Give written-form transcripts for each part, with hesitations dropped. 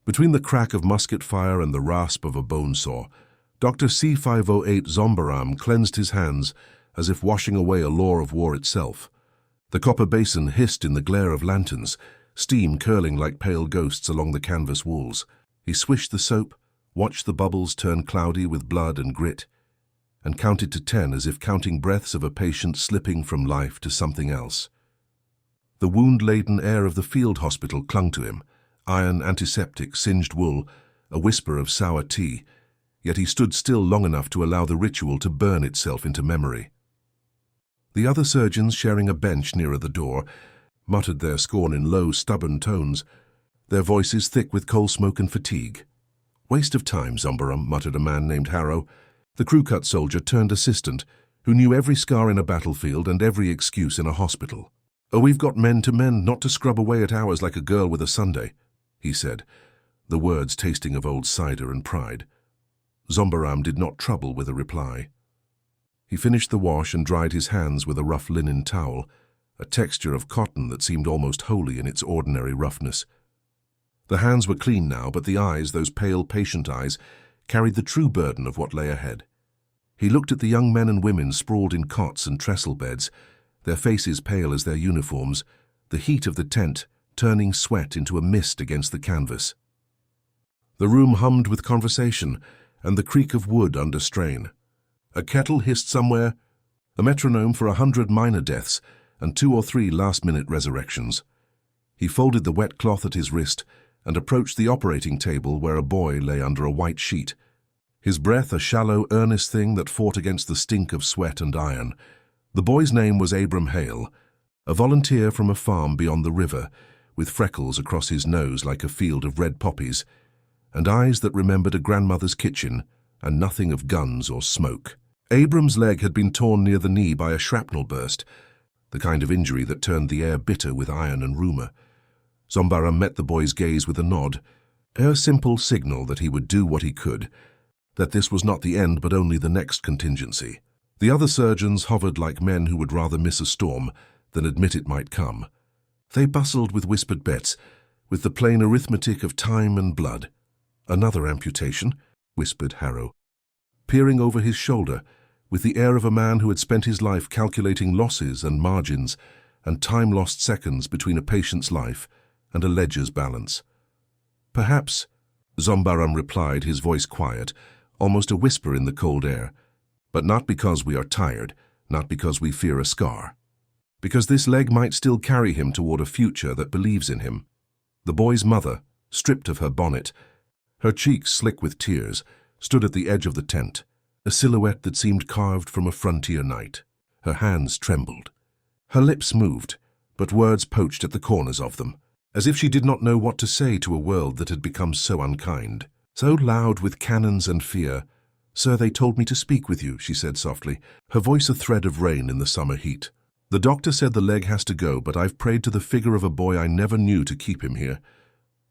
Between the crack of musket fire and the rasp of a bone saw, Dr. C508 Zombaram cleansed his hands as if washing away a law of war itself. The copper basin hissed in the glare of lanterns, steam curling like pale ghosts along the canvas walls. He swished the soap, watched the bubbles turn cloudy with blood and grit, and counted to 10 as if counting breaths of a patient slipping from life to something else. The wound-laden air of the field hospital clung to him, iron, antiseptic, singed wool, a whisper of sour tea, yet he stood still long enough to allow the ritual to burn itself into memory. The other surgeons, sharing a bench nearer the door, muttered their scorn in low, stubborn tones, their voices thick with coal smoke and fatigue. "Waste of time, Zombaram," muttered a man named Harrow, the crew-cut soldier turned assistant, who knew every scar in a battlefield and every excuse in a hospital. "Oh, we've got men to mend, not to scrub away at hours like a girl with a Sunday," he said, the words tasting of old cider and pride. Zombaram did not trouble with a reply. He finished the wash and dried his hands with a rough linen towel, a texture of cotton that seemed almost holy in its ordinary roughness. The hands were clean now, but the eyes, those pale, patient eyes, carried the true burden of what lay ahead. He looked at the young men and women sprawled in cots and trestle beds, their faces pale as their uniforms, the heat of the tent turning sweat into a mist against the canvas. The room hummed with conversation and the creak of wood under strain. A kettle hissed somewhere, a metronome for 100 minor deaths and 2 or 3 last-minute resurrections. He folded the wet cloth at his wrist and approached the operating table where a boy lay under a white sheet, his breath a shallow, earnest thing that fought against the stink of sweat and iron. The boy's name was Abram Hale, a volunteer from a farm beyond the river, with freckles across his nose like a field of red poppies, and eyes that remembered a grandmother's kitchen and nothing of guns or smoke. Abram's leg had been torn near the knee by a shrapnel burst, the kind of injury that turned the air bitter with iron and rumour. Zombaram met the boy's gaze with a nod, a simple signal that he would do what he could, that this was not the end but only the next contingency. The other surgeons hovered like men who would rather miss a storm than admit it might come. They bustled with whispered bets, with the plain arithmetic of time and blood. "Another amputation," whispered Harrow, peering over his shoulder, with the air of a man who had spent his life calculating losses and margins and time-lost seconds between a patient's life and a ledger's balance. "Perhaps," Zombaram replied, his voice quiet, almost a whisper in the cold air, "but not because we are tired, not because we fear a scar. Because this leg might still carry him toward a future that believes in him." The boy's mother, stripped of her bonnet, her cheeks slick with tears, stood at the edge of the tent, a silhouette that seemed carved from a frontier night. Her hands trembled. Her lips moved, but words poached at the corners of them, as if she did not know what to say to a world that had become so unkind, so loud with cannons and fear. "Sir, they told me to speak with you," she said softly, her voice a thread of rain in the summer heat. "The doctor said the leg has to go, but I've prayed to the figure of a boy I never knew to keep him here."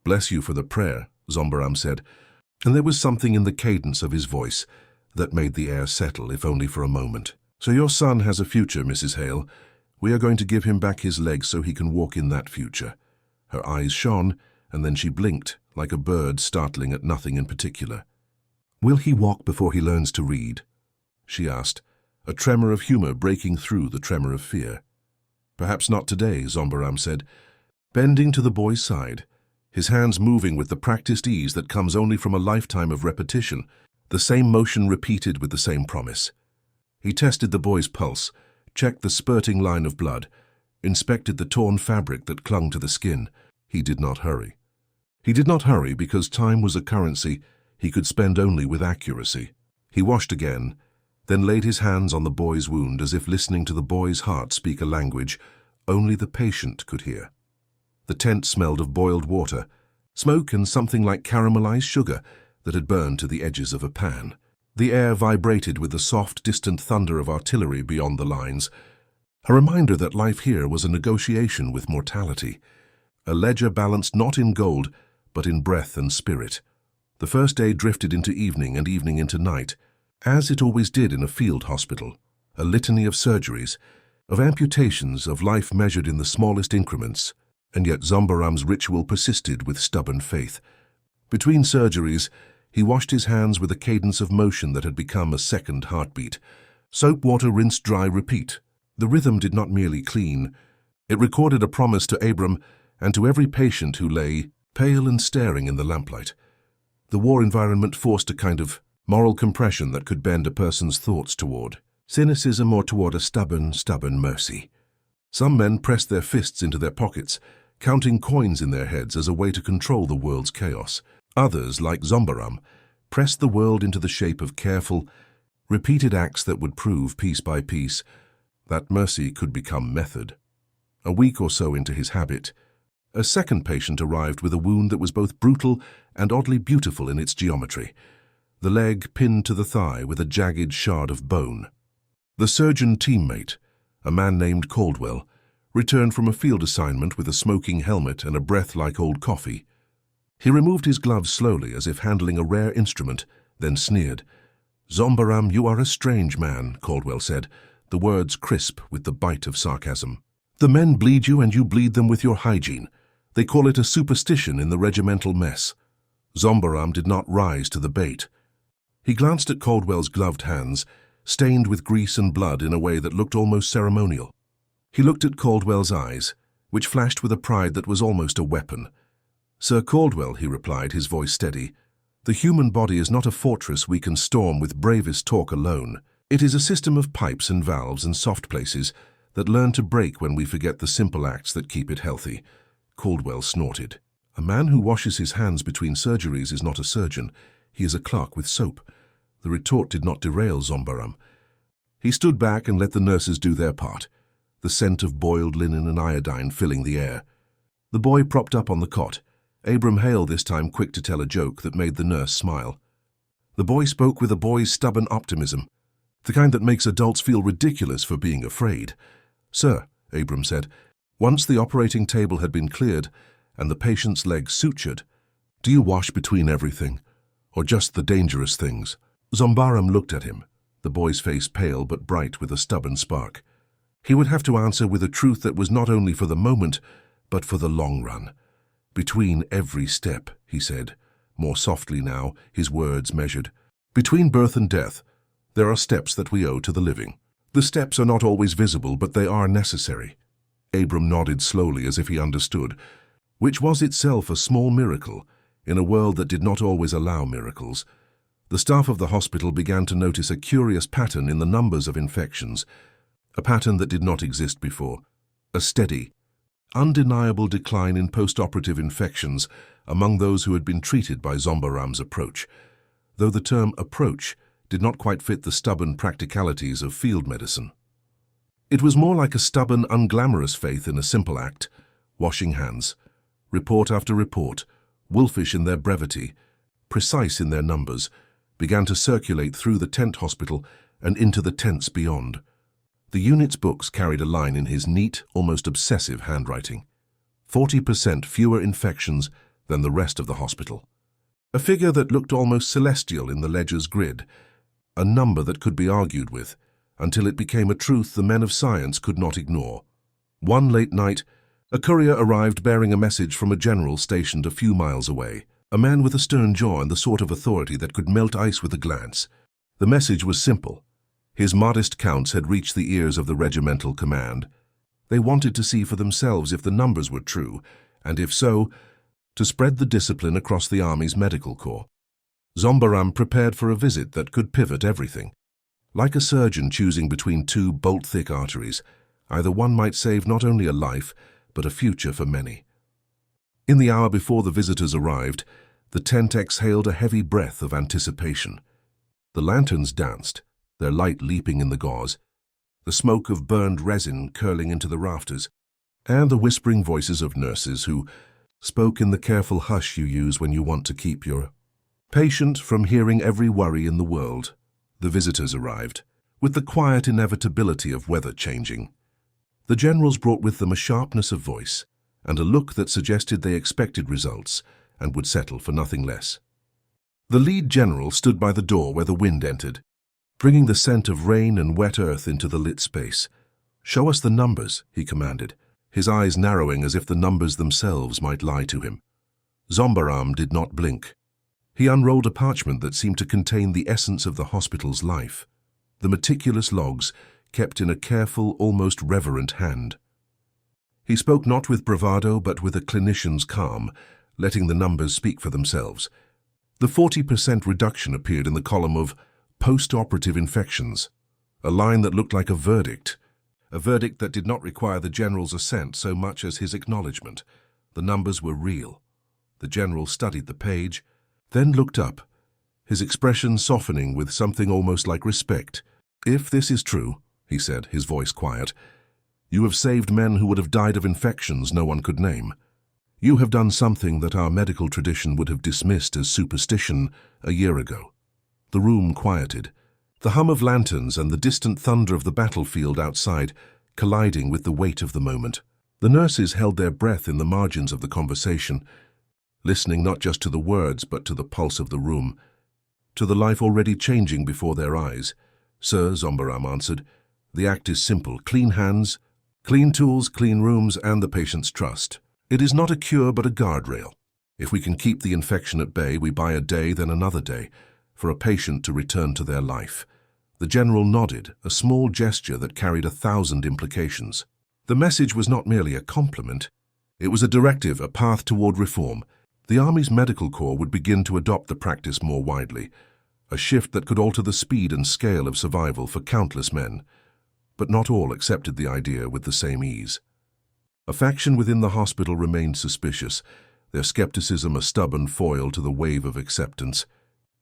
"Bless you for the prayer," Zombaram said, and there was something in the cadence of his voice that made the air settle, if only for a moment. "So your son has a future, Mrs. Hale. We are going to give him back his leg so he can walk in that future." Her eyes shone, and then she blinked, like a bird startling at nothing in particular. "Will he walk before he learns to read?" she asked, a tremor of humor breaking through the tremor of fear. "Perhaps not today," Zombaram said, bending to the boy's side, his hands moving with the practiced ease that comes only from a lifetime of repetition, the same motion repeated with the same promise. He tested the boy's pulse, checked the spurting line of blood, inspected the torn fabric that clung to the skin. He did not hurry. He did not hurry because time was a currency he could spend only with accuracy. He washed again, then laid his hands on the boy's wound as if listening to the boy's heart speak a language only the patient could hear. The tent smelled of boiled water, smoke and something like caramelized sugar that had burned to the edges of a pan. The air vibrated with the soft, distant thunder of artillery beyond the lines, a reminder that life here was a negotiation with mortality, a ledger balanced not in gold, but in breath and spirit. The first day drifted into evening and evening into night, as it always did in a field hospital, a litany of surgeries, of amputations, of life measured in the smallest increments, and yet Zombaram's ritual persisted with stubborn faith. Between surgeries, he washed his hands with a cadence of motion that had become a second heartbeat. Soap, water, rinse, dry, repeat. The rhythm did not merely clean. It recorded a promise to Abram and to every patient who lay, pale and staring in the lamplight. The war environment forced a kind of moral compression that could bend a person's thoughts toward cynicism or toward a stubborn mercy. Some men pressed their fists into their pockets, counting coins in their heads as a way to control the world's chaos. Others, like Zombaram, pressed the world into the shape of careful, repeated acts that would prove, piece by piece, that mercy could become method. A week or so into his habit, a second patient arrived with a wound that was both brutal and oddly beautiful in its geometry, the leg pinned to the thigh with a jagged shard of bone. The surgeon teammate, a man named Caldwell, returned from a field assignment with a smoking helmet and a breath like old coffee. He removed his gloves slowly as if handling a rare instrument, then sneered. "Zombaram, you are a strange man," Caldwell said, the words crisp with the bite of sarcasm. "The men bleed you and you bleed them with your hygiene. They call it a superstition in the regimental mess." Zombaram did not rise to the bait. He glanced at Caldwell's gloved hands, stained with grease and blood in a way that looked almost ceremonial. He looked at Caldwell's eyes, which flashed with a pride that was almost a weapon. "Sir Caldwell," he replied, his voice steady, "the human body is not a fortress we can storm with bravest talk alone. It is a system of pipes and valves and soft places that learn to break when we forget the simple acts that keep it healthy." Caldwell snorted. "A man who washes his hands between surgeries is not a surgeon. He is a clerk with soap." The retort did not derail Zombaram. He stood back and let the nurses do their part, the scent of boiled linen and iodine filling the air. The boy propped up on the cot, Abram Hale this time quick to tell a joke that made the nurse smile. The boy spoke with a boy's stubborn optimism, the kind that makes adults feel ridiculous for being afraid. "Sir," Abram said, once the operating table had been cleared and the patient's legs sutured, "do you wash between everything, or just the dangerous things?" Zombaram looked at him, the boy's face pale but bright with a stubborn spark. He would have to answer with a truth that was not only for the moment, but for the long run. "Between every step," he said, more softly now, his words measured. "Between birth and death, there are steps that we owe to the living. The steps are not always visible, but they are necessary." Abram nodded slowly as if he understood, which was itself a small miracle in a world that did not always allow miracles. The staff of the hospital began to notice a curious pattern in the numbers of infections, a pattern that did not exist before, a steady, undeniable decline in post-operative infections among those who had been treated by Zombaram's approach, though the term approach did not quite fit the stubborn practicalities of field medicine. It was more like a stubborn, unglamorous faith in a simple act, washing hands, report after report, wolfish in their brevity, precise in their numbers, began to circulate through the tent hospital and into the tents beyond. The unit's books carried a line in his neat, almost obsessive handwriting. 40% fewer infections than the rest of the hospital. A figure that looked almost celestial in the ledger's grid, a number that could be argued with, until it became a truth the men of science could not ignore. One late night, a courier arrived bearing a message from a general stationed a few miles away, a man with a stern jaw and the sort of authority that could melt ice with a glance. The message was simple. His modest counts had reached the ears of the regimental command. They wanted to see for themselves if the numbers were true, and if so, to spread the discipline across the Army's medical corps. Zombaram prepared for a visit that could pivot everything. Like a surgeon choosing between two bolt-thick arteries, either one might save not only a life, but a future for many. In the hour before the visitors arrived, the tent exhaled a heavy breath of anticipation. The lanterns danced, their light leaping in the gauze, the smoke of burned resin curling into the rafters, and the whispering voices of nurses who spoke in the careful hush you use when you want to keep your patient from hearing every worry in the world. The visitors arrived, with the quiet inevitability of weather changing. The generals brought with them a sharpness of voice and a look that suggested they expected results and would settle for nothing less. The lead general stood by the door where the wind entered, bringing the scent of rain and wet earth into the lit space. "Show us the numbers," he commanded, his eyes narrowing as if the numbers themselves might lie to him. Zombaram did not blink. He unrolled a parchment that seemed to contain the essence of the hospital's life, the meticulous logs kept in a careful, almost reverent hand. He spoke not with bravado but with a clinician's calm, letting the numbers speak for themselves. The 40% reduction appeared in the column of post-operative infections, a line that looked like a verdict that did not require the general's assent so much as his acknowledgement. The numbers were real. The general studied the page, then looked up, his expression softening with something almost like respect. "If this is true," he said, his voice quiet, "you have saved men who would have died of infections no one could name. You have done something that our medical tradition would have dismissed as superstition a year ago." The room quieted, the hum of lanterns and the distant thunder of the battlefield outside colliding with the weight of the moment. The nurses held their breath in the margins of the conversation, listening not just to the words but to the pulse of the room, to the life already changing before their eyes. "Sir," Zombaram answered, "the act is simple. Clean hands, clean tools, clean rooms, and the patient's trust. It is not a cure but a guardrail. If we can keep the infection at bay, we buy a day, then another day, for a patient to return to their life." The general nodded, a small gesture that carried 1,000 implications. The message was not merely a compliment. It was a directive, a path toward reform. The Army's Medical Corps would begin to adopt the practice more widely, a shift that could alter the speed and scale of survival for countless men. But not all accepted the idea with the same ease. A faction within the hospital remained suspicious, their skepticism a stubborn foil to the wave of acceptance.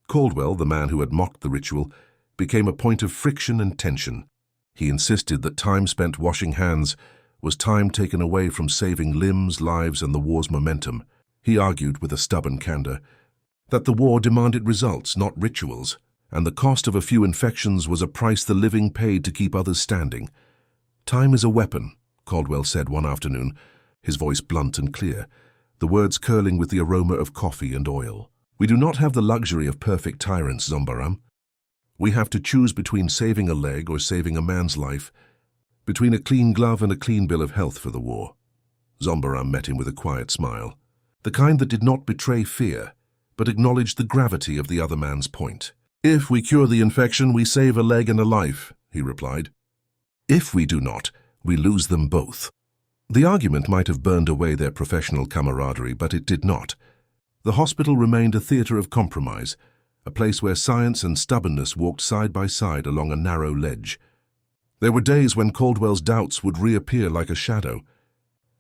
Caldwell, the man who had mocked the ritual, became a point of friction and tension. He insisted that time spent washing hands was time taken away from saving limbs, lives, and the war's momentum. He argued with a stubborn candor that the war demanded results, not rituals, and the cost of a few infections was a price the living paid to keep others standing. "Time is a weapon," Caldwell said one afternoon, his voice blunt and clear, the words curling with the aroma of coffee and oil. "We do not have the luxury of perfect tyrants, Zombaram. We have to choose between saving a leg or saving a man's life, between a clean glove and a clean bill of health for the war." Zombaram met him with a quiet smile, the kind that did not betray fear, but acknowledged the gravity of the other man's point. "If we cure the infection, we save a leg and a life," he replied. "If we do not, we lose them both." The argument might have burned away their professional camaraderie, but it did not. The hospital remained a theater of compromise, a place where science and stubbornness walked side by side along a narrow ledge. There were days when Caldwell's doubts would reappear like a shadow,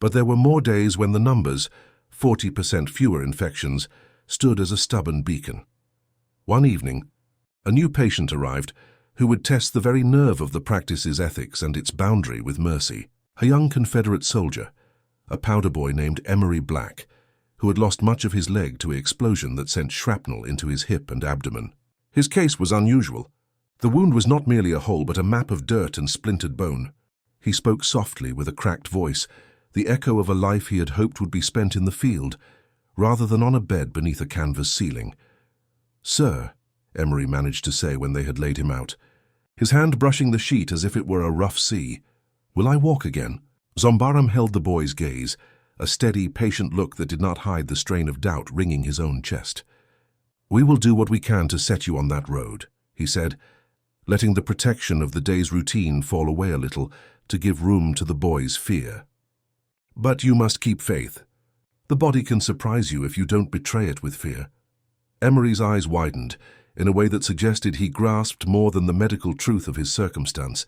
but there were more days when the numbers, 40% fewer infections, stood as a stubborn beacon. One evening, a new patient arrived who would test the very nerve of the practice's ethics and its boundary with mercy. A young Confederate soldier, a powder boy named Emery Black, who had lost much of his leg to an explosion that sent shrapnel into his hip and abdomen. His case was unusual. The wound was not merely a hole but a map of dirt and splintered bone. He spoke softly with a cracked voice, the echo of a life he had hoped would be spent in the field, rather than on a bed beneath a canvas ceiling. "Sir," Emery managed to say when they had laid him out, his hand brushing the sheet as if it were a rough sea, "will I walk again?" Zombaram held the boy's gaze, a steady, patient look that did not hide the strain of doubt wringing his own chest. "We will do what we can to set you on that road," he said, letting the protection of the day's routine fall away a little to give room to the boy's fear. "But you must keep faith. The body can surprise you if you don't betray it with fear." Emery's eyes widened in a way that suggested he grasped more than the medical truth of his circumstance.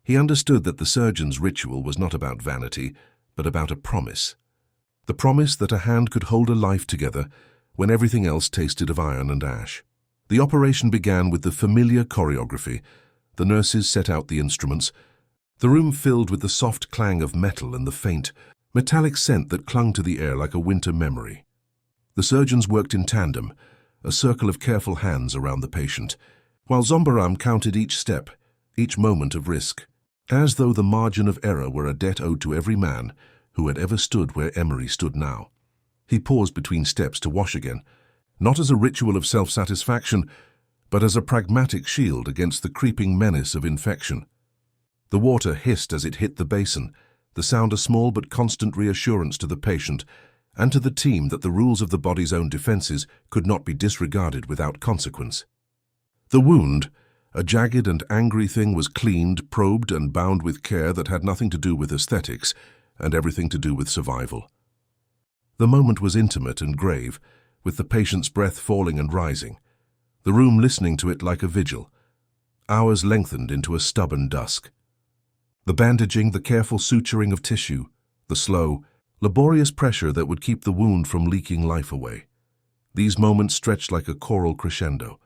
He understood that the surgeon's ritual was not about vanity, but about a promise. The promise that a hand could hold a life together when everything else tasted of iron and ash. The operation began with the familiar choreography. The nurses set out the instruments. The room filled with the soft clang of metal and the faint, metallic scent that clung to the air like a winter memory. The surgeons worked in tandem, a circle of careful hands around the patient, while Zombaram counted each step, each moment of risk, as though the margin of error were a debt owed to every man who had ever stood where Emery stood now. He paused between steps to wash again, not as a ritual of self-satisfaction, but as a pragmatic shield against the creeping menace of infection. The water hissed as it hit the basin, the sound a small but constant reassurance to the patient, and to the team that the rules of the body's own defenses could not be disregarded without consequence. The wound, a jagged and angry thing, was cleaned, probed, and bound with care that had nothing to do with aesthetics and everything to do with survival. The moment was intimate and grave, with the patient's breath falling and rising, the room listening to it like a vigil. Hours lengthened into a stubborn dusk. The bandaging, the careful suturing of tissue, the slow, laborious pressure that would keep the wound from leaking life away. These moments stretched like a choral crescendo,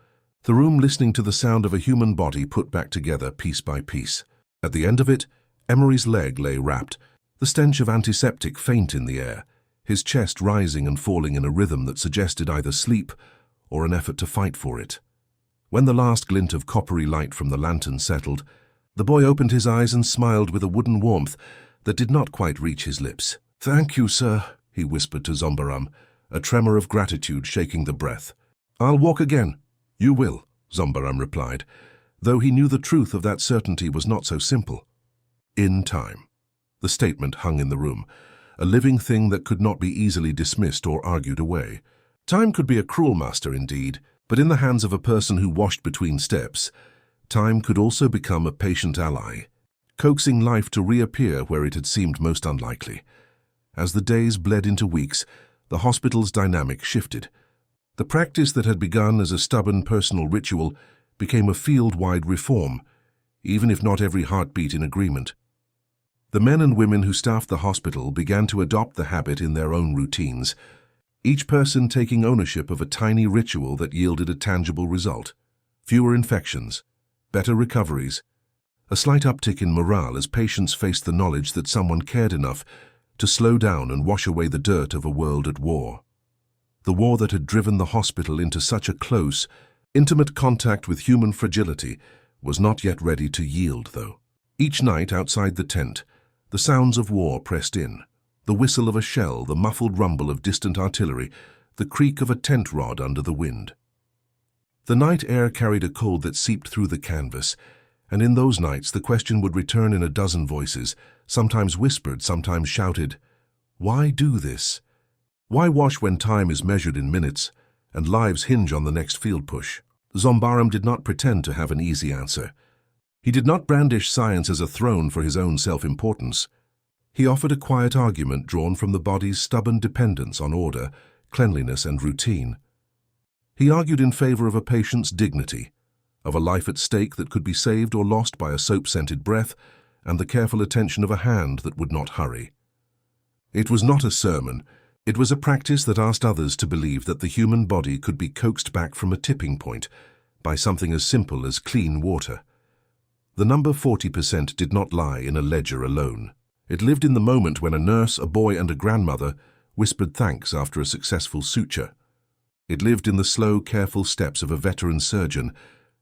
the room listening to the sound of a human body put back together piece by piece. At the end of it, Emery's leg lay wrapped, the stench of antiseptic faint in the air, his chest rising and falling in a rhythm that suggested either sleep or an effort to fight for it. When the last glint of coppery light from the lantern settled, the boy opened his eyes and smiled with a wooden warmth that did not quite reach his lips. "Thank you, sir," he whispered to Zombaram, a tremor of gratitude shaking the breath. "I'll walk again." "You will," Zombaram replied, though he knew the truth of that certainty was not so simple. "In time." The statement hung in the room, a living thing that could not be easily dismissed or argued away. Time could be a cruel master indeed, but in the hands of a person who washed between steps, time could also become a patient ally, coaxing life to reappear where it had seemed most unlikely. As the days bled into weeks, the hospital's dynamic shifted. The practice that had begun as a stubborn personal ritual became a field-wide reform, even if not every heartbeat in agreement. The men and women who staffed the hospital began to adopt the habit in their own routines, each person taking ownership of a tiny ritual that yielded a tangible result. Fewer infections, better recoveries, a slight uptick in morale as patients faced the knowledge that someone cared enough to slow down and wash away the dirt of a world at war. The war that had driven the hospital into such a close, intimate contact with human fragility was not yet ready to yield, though. Each night outside the tent, the sounds of war pressed in. The whistle of a shell, the muffled rumble of distant artillery, the creak of a tent rod under the wind. The night air carried a cold that seeped through the canvas, and in those nights the question would return in a dozen voices, sometimes whispered, sometimes shouted, "Why do this? Why wash when time is measured in minutes and lives hinge on the next field push?" Zombaram did not pretend to have an easy answer. He did not brandish science as a throne for his own self-importance. He offered a quiet argument drawn from the body's stubborn dependence on order, cleanliness, and routine. He argued in favor of a patient's dignity, of a life at stake that could be saved or lost by a soap-scented breath and the careful attention of a hand that would not hurry. It was not a sermon. It was a practice that asked others to believe that the human body could be coaxed back from a tipping point by something as simple as clean water. The number 40% did not lie in a ledger alone. It lived in the moment when a nurse, a boy, and a grandmother whispered thanks after a successful suture. It lived in the slow, careful steps of a veteran surgeon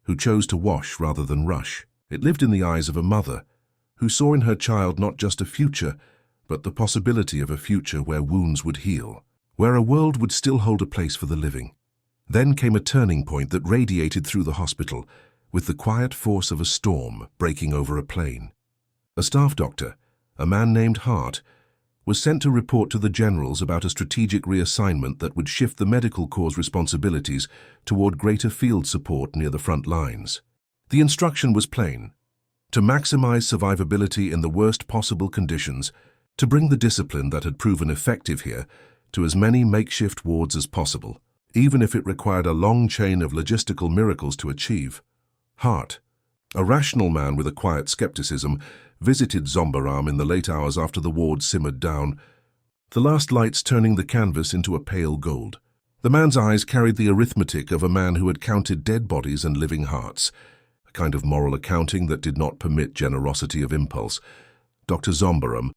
who chose to wash rather than rush. It lived in the eyes of a mother who saw in her child not just a future, but the possibility of a future where wounds would heal, where a world would still hold a place for the living. Then came a turning point that radiated through the hospital with the quiet force of a storm breaking over a plain. A staff doctor, a man named Hart, was sent to report to the generals about a strategic reassignment that would shift the medical corps' responsibilities toward greater field support near the front lines. The instruction was plain: to maximize survivability in the worst possible conditions, to bring the discipline that had proven effective here to as many makeshift wards as possible, even if it required a long chain of logistical miracles to achieve. Hart, a rational man with a quiet skepticism, visited Zombaram in the late hours after the ward simmered down, the last lights turning the canvas into a pale gold. The man's eyes carried the arithmetic of a man who had counted dead bodies and living hearts, a kind of moral accounting that did not permit generosity of impulse. Dr. Zombaram,